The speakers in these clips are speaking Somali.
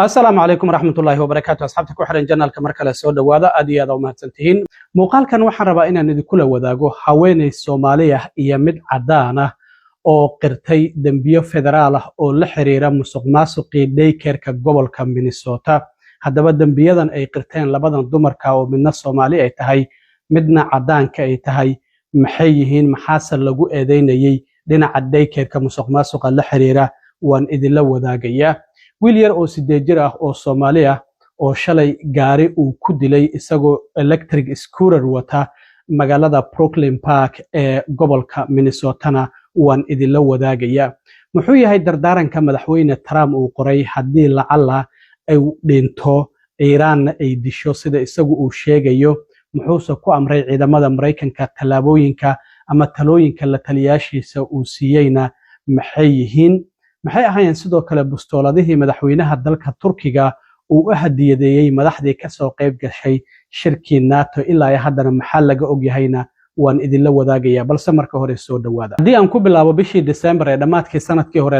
السلام عليكم ورحمة الله وبركاته أصحابتك وحرين جنالك مركلة سودة وهذا أدي هذا وما تنتهين مقال كان وحن ربا إنا ندي كل وذاقو حويني الصومالية يمد عدانة أو قرتي دنبيو فدرالة أو لحريرة مسوق ماسوقي ديكيركا قبل كان مينيسوتا هذا دنبيادان أي قرتين لبدن دمركا ومن الصومالية أي تهي مدنا عدانك أي تهي محييهين محاسن لغو إيدينيي دينا عديكيركا مسوق ماسوقا لحريرة وان إذن لو ذاقيا wiil yar oo 8 jir ah oo Soomaali ah oo shalay gaari uu ku dilay isagoo electric scooter wata magaalada Brooklyn Park ee gobolka Minnesota waan idin la wadaagaya muxuu yahay dardaaranka madaxweyne Trump uu qoray hadii lacala ay dhinto Iran ay disho sida isagu uu sheegayo muxuu ku amray ciidamada Mareykanka talaabooyinka ama talooyinka la taliyaashiisa uu siiyayna maxay yihiin maxay ahaayeen sidoo kale bustooladihii madaxweynaha dalka Turkiga uu hadiyadeeyay madaxdii ka soo qayb gashay shirkii NATO ilaa ay haddana maxaa laga og yahayna waan idin la wadaagaya balse marka hore soo dhawaada hadii aan ku bilaabo bishii December ee dhamaadkii sanadkii hore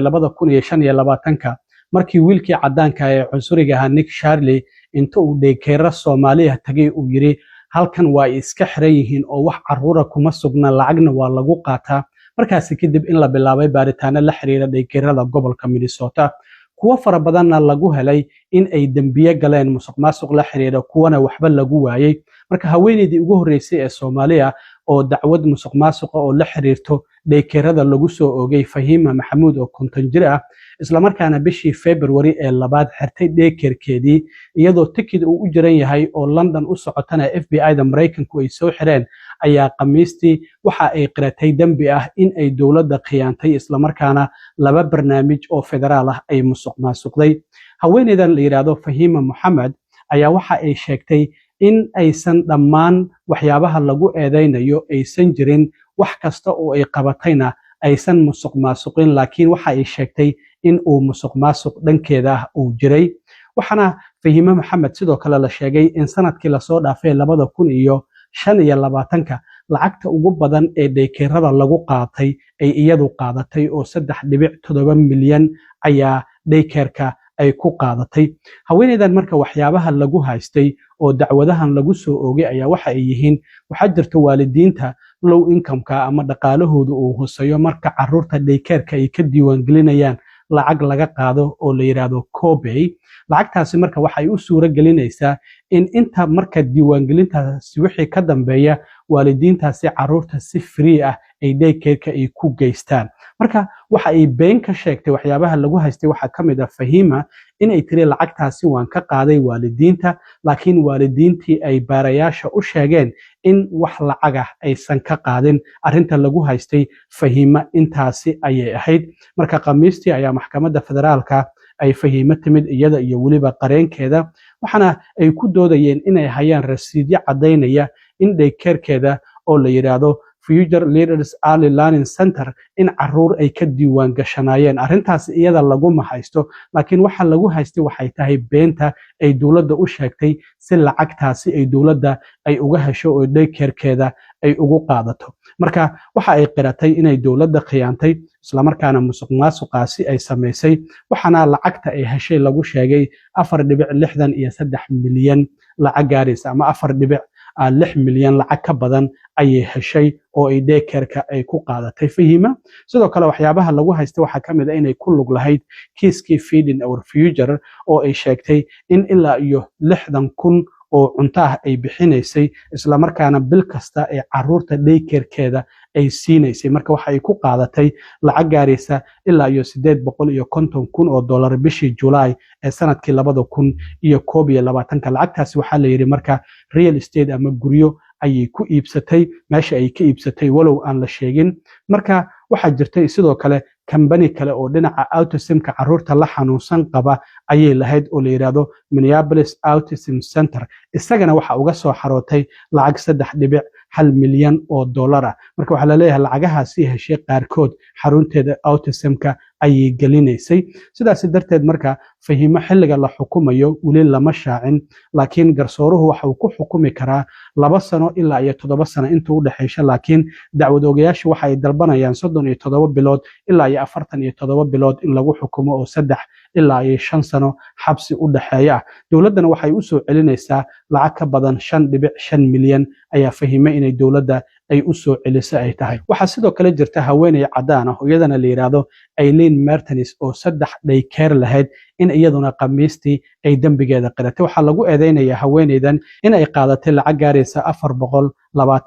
2025 markii wiilkii cadaanka ee cunsuriga ahaa Nick Charlie inta uu dheekeera Soomaaliya tagay uu yiri halkan waa iska xiran yihiin oo wax caruura kuma sugna lacagna waa lagu qaataa markaas kadib in la bilaabay baaritaano la xiriira dheekeerada gobolka Minnesota kuwa fara badanna lagu helay in ay dambiye galeen musuqmaasuq la xiriira kuwana waxba lagu waayay marka haweeneydii ugu horeysay ee Soomaaliya oo dacwad musuqmaasuq oo la xiriirto dheekeerada lagu soo oogay Fahima Maxamuud oo 50 jir ah isla markaana bishii February ee labaad xirtay dheekeerkeedii iyadoo tikid uu u jiran yahay oo London u socotana FBI-da Mareykanku ay soo xireen ayaa qamiistii waxa ay qiratay dambi ah in ay dawladda khiyaantay isla markaana laba barnaamij oo federaal ah ay musuqmaasuqday haweeneydan la yiraahdo Fahima Maxamuud ayaa waxa ay sheegtay in aysan dhammaan waxyaabaha lagu eedeynayo aysan jirin wax kasta oo ay qabatayna aysan musuqmaasuqin laakiin waxa ay sheegtay in uu musuqmaasuq dhankeeda uu jiray waxana Fahima Maxamuud sidoo kale la sheegay in sanadkii la soo dhaafay 2025 lacagta ugu badan ee dheekeerada lagu qaatay ay iyadu qaadatay oo 3.7 milyan ayaa dheekeerka ay ku qaadatay haweeneydan marka waxyaabaha lagu haystay oo dacwadahan lagu soo oogay ayaa waxa ay yihiin waxa jirta waalidiinta low income-ka ama dhaqaalahoodu uu hooseeyo marka caruurta dheekeerka ay ka diiwaan gelinayaan lacag laga qaado oo la yiraahdo copay lacagtaasi marka waxa ay u suura gelinaysaa in inta marka diiwaan gelintaasi wixii ka dambeeya waalidiintaasi caruurta si free ah ay dheekeerka ay ku geystaan marka waxa ay been ka sheegtay waxyaabaha lagu haystay waxa kamid ah Fahima in ay tiri lacagtaasi waan ka qaaday waalidiinta laakiin waalidiintii ay baarayaasha u sheegeen in wax lacag ah aysan ka qaadin arinta lagu haystay Fahima intaasi ayay ahayd marka qamiistii ayaa maxkamadda federaalka ay Fahima timid iyada iyo waliba qareenkeeda waxana ay ku doodayeen inay hayaan rasiidyo cadeynaya in dheekeerkeeda oo la yiraahdo Future Leaders Early Learning Center in caruur ay ka diiwaan gashanayeen arintaas iyada lagu mahaysto laakiin waxa lagu haystay waxay tahay beenta ay dawladda u sheegtay si lacagtaasi ay dawladda ay uga hesho oo dheekeerkeeda ay ugu qaadato marka waxa ay qiratay inay dawladda khiyaantay isla markaana musuqmaasuqaasi ay sameysay waxana lacagta ay heshay lagu sheegay 4.63 milyan lacag gaaraysa ama 4.6 milyan lacag ka badan ayay heshay oo ay dheekeerka ay ku qaadatay Fahima sidoo kale waxyaabaha lagu haystay waxa kamid ah inay ku lug lahayd kiiskii Feeding Our Future oo ay sheegtay in ilaa iyo 60,000 oo cunto ah ay bixinaysay isla markaana bil kasta ee caruurta dheekeerkeeda ay siinaysay marka waxa ay ku qaadatay lacag gaaraysa ilaa iyo 850,000 oo dollar bishii July ee sanadkii 2021 lacagtaasi waxa la yiri marka real estate ama guryo ayay ku iibsatay meesha ay ka iibsatay walow aan la sheegin marka waxa jirtay sidoo kale company kale oo dhinaca autism-ka caruurta la xanuunsan qaba ayay lahayd oo la yiraahdo Minneapolis Autism Center isagana waxa uga soo xarootay lacag 3.1 milyan oo dollar ah marka waxa la leeyahay lacagahaasi heshay qaarkood xarunteeda autism-ka ayay gelinaysay sidaas darteed marka Fahima xilliga la xukumayo wali lama shaacin laakiin garsooruhu waxa uu ku xukumi karaa 2 sano ilaa iyo 7 sano inta u dhaxaysa laakiin dacwad oogayaashu waxa ay dalbanayaan 37 bilood ilaa iyo 47 bilood in lagu xukumo oo 3 ilaa iyo 5 sano xabsi u dhaxeeya. Dowladana waxay u soo celinaysaa lacag ka badan 5.5 milyan ayaa fahimay inay dowladda ay u soo celisay ay tahay. Waxaa sidoo kale jirta haweeney cadaan ah oo iyadana la yiraahdo Eileen Martinez oo 3 daycare lahayd in iyaduna Khamiistii ay dambigeeda qiratay. Waxaa lagu eedeynayaa haweeneydan in ay qaadatay lacag gaaraysa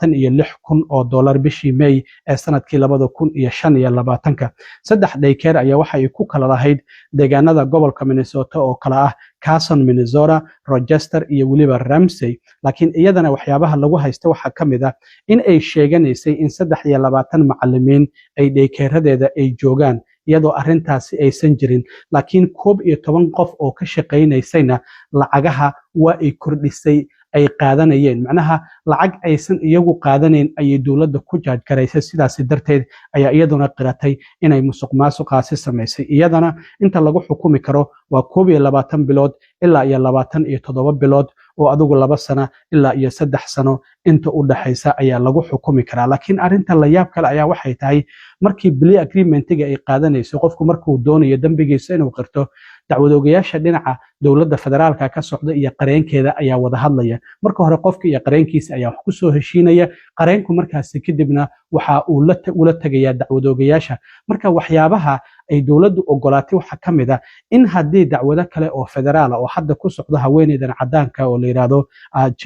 $426,000 bishii May ee sanadkii 2025. 3 daycare ayaa waxa ay ku kala lahayd deegaanada gobolka Minnesota oo kala ah Carson, Minnesota, Rochester iyo weliba Ramsey. Laakiin iyadana waxyaabaha lagu haysto waxaa ka mid ah in ay sheeganaysay in 23 macallimiin ay daycare-deeda ay joogaan iyadoo arrintaasi aysan jirin. Laakiin 11 qof oo ka shaqaynaysayna lacagaha waa ay kordhisay ay qaadanayeen. Macnaha lacag aysan iyagu qaadanayn ayay dowladda ku jaaj garaysay. Sidaas darteed ayaa iyaduna qiratay inay musuqmaasuqaasi samaysay. Iyadana inta lagu xukumi karo waa 21 bilood ilaa iyo 27 bilood oo adigu 2 sano ilaa iyo 3 sano inta u dhaxaysa ayaa lagu xukumi karaa. Laakiin arrinta la yaab kale ayaa waxay tahay markii plea agreement-ga ay qaadanayso qofku markuu doonayo dambigiisa inuu qirto, dacwadoogayaasha dhinaca dowladda federaalka ka socda iyo qareenkeeda ayaa wada hadlaya. Marka hore qofka iyo qareenkiisa ayaa wax ku soo heshiinaya, qareenku markaasi kadibna waxa uu la tagayaa dacwadoogayaasha. Marka waxyaabaha ay dowladdu ogolaatay waxa ka mid ah in haddii dacwado kale oo federaal oo hadda ku socda haweeneydan cadaanka oo la yiraahdo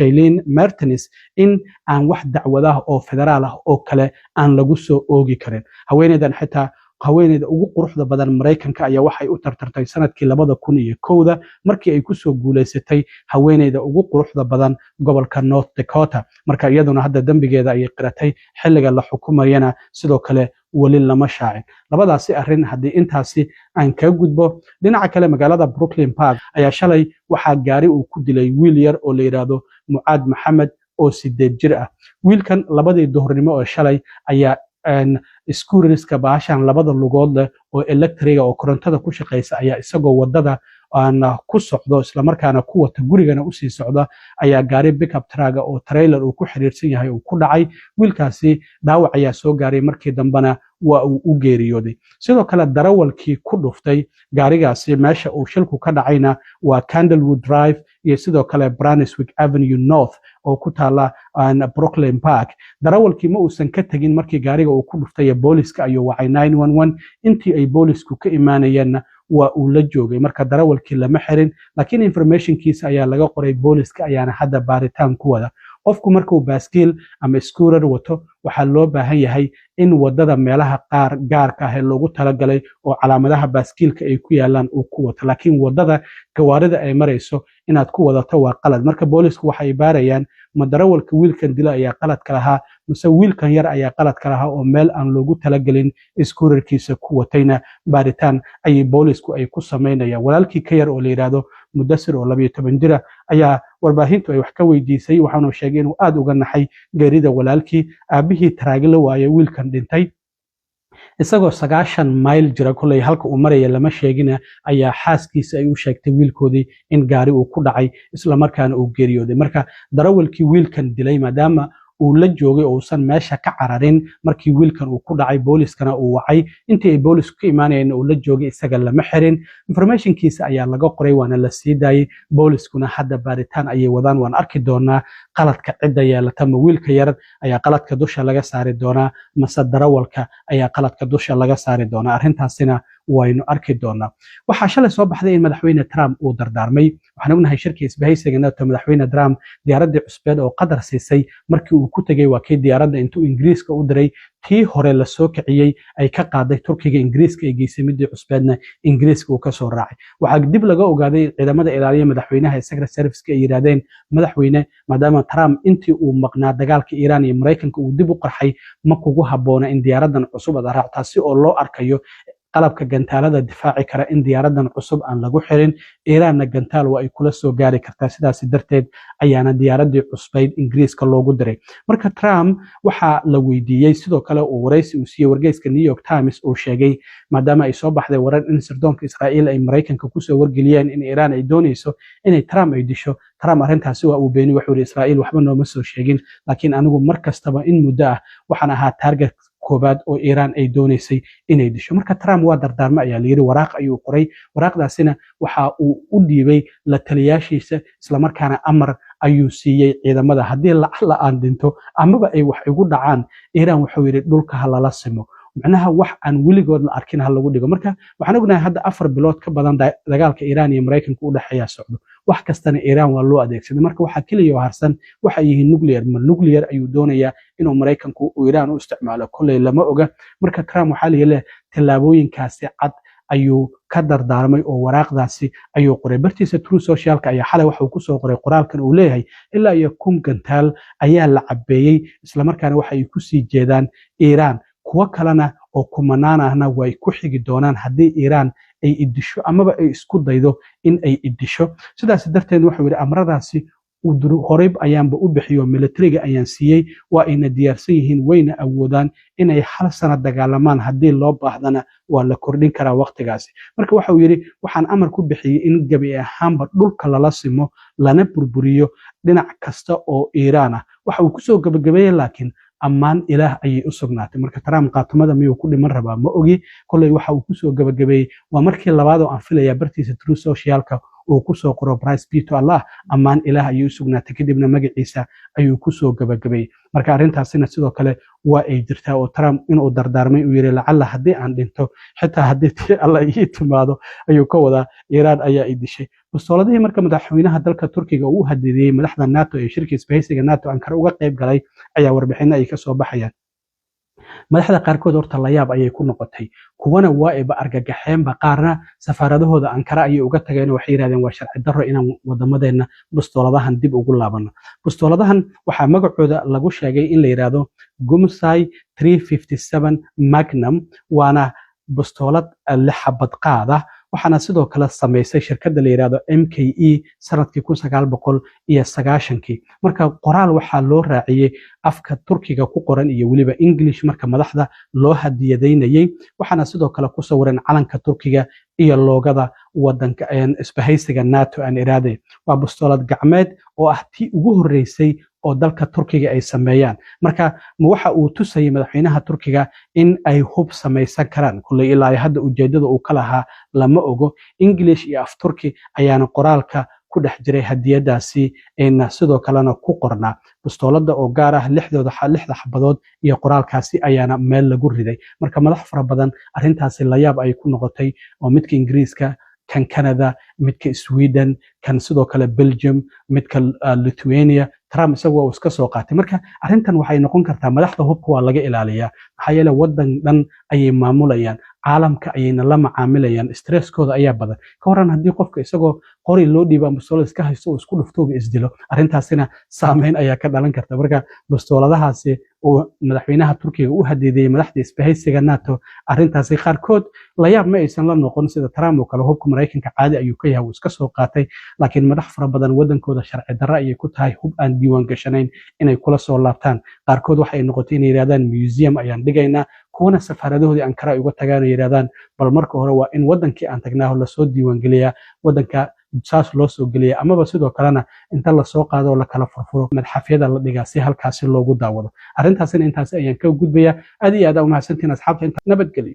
Eileen Martinez in aan wax dacwadaha oo federaal ah oo kale aan lagu soo oogi karin. Haweeneydan xitaa haweeneyda ugu quruxda badan Mareykanka ayaa waxay u tartartay sanadkii 2001 markii ay ku soo guuleysatay haweeneyda ugu quruxda badan gobolka North Dakota. Marka iyaduna hadda dambigeeda ay qiratay xilliga la xukumayana sidoo kale wali lama shaacin. Labadaasi arrin haddii intaasi aan ka gudbo, dhinaca kale magaalada Brooklyn Park ayaa shalay waxaa gaari uu ku dilay wiil yar oo la yiraahdo Mucaad Maxamed oo 8 jir ah. Wiilkan labadii duhurnimo oo shalay ayaa iskuuriska baashan labada lugood leh oo electriga oo korontada ku shaqeysa ayaa isagoo wadada aan ku socdo isla markaana ku wata gurigana u sii socda ayaa gaari pickup truck oo trailer uu ku xiriirsan yahay uu ku dhacay. Wiilkaasi dhaawac ayaa soo gaaray markii dambana waa uu u geeriyooday. Sidoo kale darawalkii ku dhuftay gaarigaasi meesha uu shilku ka dhacayna waa Candlewood Drive iyo sidoo kale Brunswick Avenue North oo ku taala Brooklyn Park. Darawalkii ma uusan ka tagin markii gaariga uu ku dhuftay booliska ayuu wacay 911 intii ay boolisku ka imaanayeen waa uu la joogay. Marka darawalkii lama xirin laakiin informationkiisa ayaa laga qoray booliska ayaana hadda baaritaan ku wada. Qofku markuu baaskiil ama scooter wato waxaa loo baahan yahay in wadada meelaha qaar gaarka ah ee loogu talagalay oo calaamadaha baaskiilka ay ku yaalaan uu ku wato. Laakiin wadada gawaarida ay marayso inaad ku wadato waa qalad. Marka boolisku waxay baarayaan ma darawalka wiilkan dila ayaa qalad ka lahaa mise wiilkan yar ayaa qalad ka lahaa oo meel aan loogu talagalin scooterkiisa ku watayna baaritaan ayay boolisku ay ku sameynayaan. Walaalkii ka yar oo la yiraahdo Mudassir oo 12 jir ah ayaa warbaahintu ay wax ka weydiisay waxaanu sheegay inuu aad uga naxay geerida walaalkii. Aabihii taraagila waaye wiilkan dhintay isagoo 90 mayl jira kulay halka uu maraya lama sheegina ayaa xaaskiisa ay u sheegtay wiilkoodii in gaari uu ku dhacay isla markaana uu geeriyooday. Marka darawalkii wiilkan dilay maadaama uu la joogay oo uusan meesha ka cararin markii wiilkan uu ku dhacay booliskana uu wacay intii ay boolisku ka imaanayeen uu la joogay isaga lama xirin. Informationkiisa ayaa laga qoray waana la sii daayay. Booliskuna hadda baaritaan ayay wadaan. waan arki doonaa qaladka cidda yeelata ma wiilka yar ayaa qaladka dusha laga saari doonaa mase darawalka ayaa qaladka dusha laga saari doonaa. arrintaasina waynu arki doonaa. waxaa shalay soo baxday in madaxweyne Trump uu dardaarmay. waxaan ognahay shirkii isbahaysiga NATO madaxweyne Trump diyaaradii cusbeed oo qadar siisay markii uu ku tagay waa kii diyaaradda intuu Ingiriiska u diray tii hore la soo kiciyay ay ka qaaday Turkiga Ingiriiska ay geysay midii cusbeedna Ingiriiska uu ka soo raacay. waxaa dib laga ogaaday ciidamada ilaaliya madaxweynaha Secret Service ay yiraahdeen madaxweyne maadaama Trump intii uu maqnaa dagaalka Iran iyo Mareykanka uu dib u qarxay ma kugu haboona in diyaaradan cusub aad raacto si oo loo arkayo qalabka gantaalada difaaci kara in diyaaradan cusub aan lagu xirin. Iiraanna gantaal waa ay kula soo gaari kartaa sidaas darteed ayaana diyaaradii cusbeyd Ingiriiska loogu diray. marka Trump waxa la weydiiyay sidoo kale uu wareysi uu siiyay wargeyska New York Times uu sheegay maadaama ay soo baxday warar in sirdoonka Israa'iil ay Mareykanka ku soo wargeliyeen in Iiraan ay doonayso inay Trump ay disho. Trump arrintaasi waa uu beeniyay wuxuu Israa'iil waxba nooma soo sheegin laakiin anigu markastaba in muddo ah waxaan ahaa target koobaad oo Iiraan ay doonaysay inay disho. Marka Trump waa dardaarmo ayaa la yiri, waraaq ayuu qoray, waraaqdaasina waxa uu u dhiibay la taliyaashiisa, isla markaana amar ayuu siiyey ciidamada haddii lacala aan dhinto amaba ay wax igu dhacaan, Iiraan wuxuu yiri dhulka ha lala simo, macnaha wax aan weligood la arkin ha lagu dhigo. Marka waxaan ognahay hadda 4 bilood ka badan dagaalka Iiraan iyo Mareykanka u dhaxeeya socdo, wax kastana Iiraan waa loo adeegsaday. Marka waxa kaliya oo harsan waxa yihiin nuclear ayuu doonayaa inuu Mareykanku Iiraan u isticmaalo, kulay lama oga. Marka Trump waxa la yiri tallaabooyinkaasi cad ayuu ka dardaarmay oo waraaqdaasi ayuu qoray. bartiisa True Socialka ayaa xalay waxa uu ku soo qoray qoraalkan uu leeyahay ilaa iyo 1000 gantaal ayaa la cabeeyay, isla markaana waxa ay ku sii jeedaan Iiraan, kuwa kalena oo kumanaan ahna way ku xigi doonaan haddii Iiraan ay idisho amaba ay isku daydo in ay idisho. sidaas darteed wuxuu yiri amradaasi horeyb ayaanba u bixiyo militariga ayaan siiyey, waa ayna diyaarsan yihiin, wayna awoodaan inay hal sano dagaalamaan, haddii loo baahdana waa la kordhin karaa waqtigaasi. marka waxa uu yiri waxaan amar ku bixiyey in gabi ahaanba dhulka lala simo lana burburiyo dhinac kasta oo Iiraan ah. waxa uu kusoo gabagabeeyey laakiin ammaan ilaah ayay u sugnaatay. marka Trump qaatamada miyuu ku dhiman rabaa ma ogi, kulay waxa uu kusoo gabagabeeyey waa markii labaad oo aan filayaa bartiisa True Socialka uu kusoo qoro Praise be to Allah, ammaan ilaah ayay u sugnaatay, kadibna magaciisa ayuu kusoo gabagabeeyey. marka arrintaasina sidoo kale waa ay jirtaa oo Trump inuu dardaarmay uu yiri lacala haddii aan dhinto xitaa haddii tii alla ii timaado ayuu ka wadaa Iiraan ayaa i dishay. bastooladihii marka madaxweynaha dalka Turkiga uu hadidiyey madaxda NATO ee shirka isbahaysiga NATO Ankara uga qayb galay ayaa warbixino ay ka soo baxayaan. madaxda qaarkood horta la yaab ayay ku noqotay, kuwana waa ayba argagaxeenba, qaarna safaaradahooda Ankara ayay uga tageen oo waxay yiraahdeen waa sharci darro inaan wadamadeena bastooladahan dib ugu laabano. bastooladahan waxaa magacooda lagu sheegay in la yiraahdo Gumsai 357 Magnum, waana bastoolad lixabad qaada, waxaana sidoo kale samaysay shirkadda la yiraahdo MKE sanadkii 1990. marka qoraal waxaa loo raaciyey afka Turkiga ku qoran iyo weliba English marka madaxda loo hadiyadaynayay, waxaana sidoo kale ku sawiran calanka Turkiga iyo loogada wadanka isbahaysiga NATO aan iraade. waa bastoolad gacmeed oo ah tii ugu horeysay oo dalka Turkiga ay sameeyaan. marka waxa uu tusayay madaxweynaha Turkiga in ay hub samaysan karaan, kulay ilaa hadda ujeedada uu ka lahaa lama ogo. English iyo af Turki ayaana qoraalka ku dhex jiray hadiyadaasi sidoo kalena ku qornaa. bastoolada oo gaar ah lixda xabadood iyo qoraalkaasi ayaana meel lagu riday. marka madax fara badan arrintaasi la yaab ay ku noqotay, oo midka Ingiriiska, kan Canada, midka Sweden, kan sidoo kale Belgium, midka Lithuania. Trump isagoo iska soo qaatay. marka arrintan waxay noqon kartaa madaxda hubka waa laga ilaaliyaa, maxaa yeelay wadan dhan ayay maamulayaan, caalamka ayayna la macaamilayaan, stresskooda ayaa badan. ka waran haddii qofka isagoo qori loo dhiiba bastoolad iska haysto oo isku dhuftooga isdilo, arrintaasina saameyn ayaa ka dhalan karta. marka bastooladahaasi oo madaxweynaha Turkiga u hadidiyey madaxda isbahaysiga NATO, arrintaasi qaarkood la yaab ma aysan la noqon, sida Trump oo kale hubka Mareykanka caadi ayuu ka yahay, uu iska soo qaatay, laakiin madax fara badan wadankooda sharci darro ayay ku tahay hub aan diiwaan gashanayn inay kula soo laabtaan. qaarkood waxay noqotay inay yiraahdaan museum ayaan dhigaynaa, kuwana safaaradahoodii Ankara ay uga tagaan oo yiraahdaan bal marka hore waa in wadankii aan tagnaa la soo diiwaan geliyaa, wadanka saas loo soo geliya, amaba sidoo kalena inta la soo qaado oo la kala furfuro madxafyada la dhigaa si halkaasi loogu daawado. arrintaasina intaasi ayaan ka gudbayaa. aad iyo aad u mahadsantihiin asxaabta, inta nabadgelyo.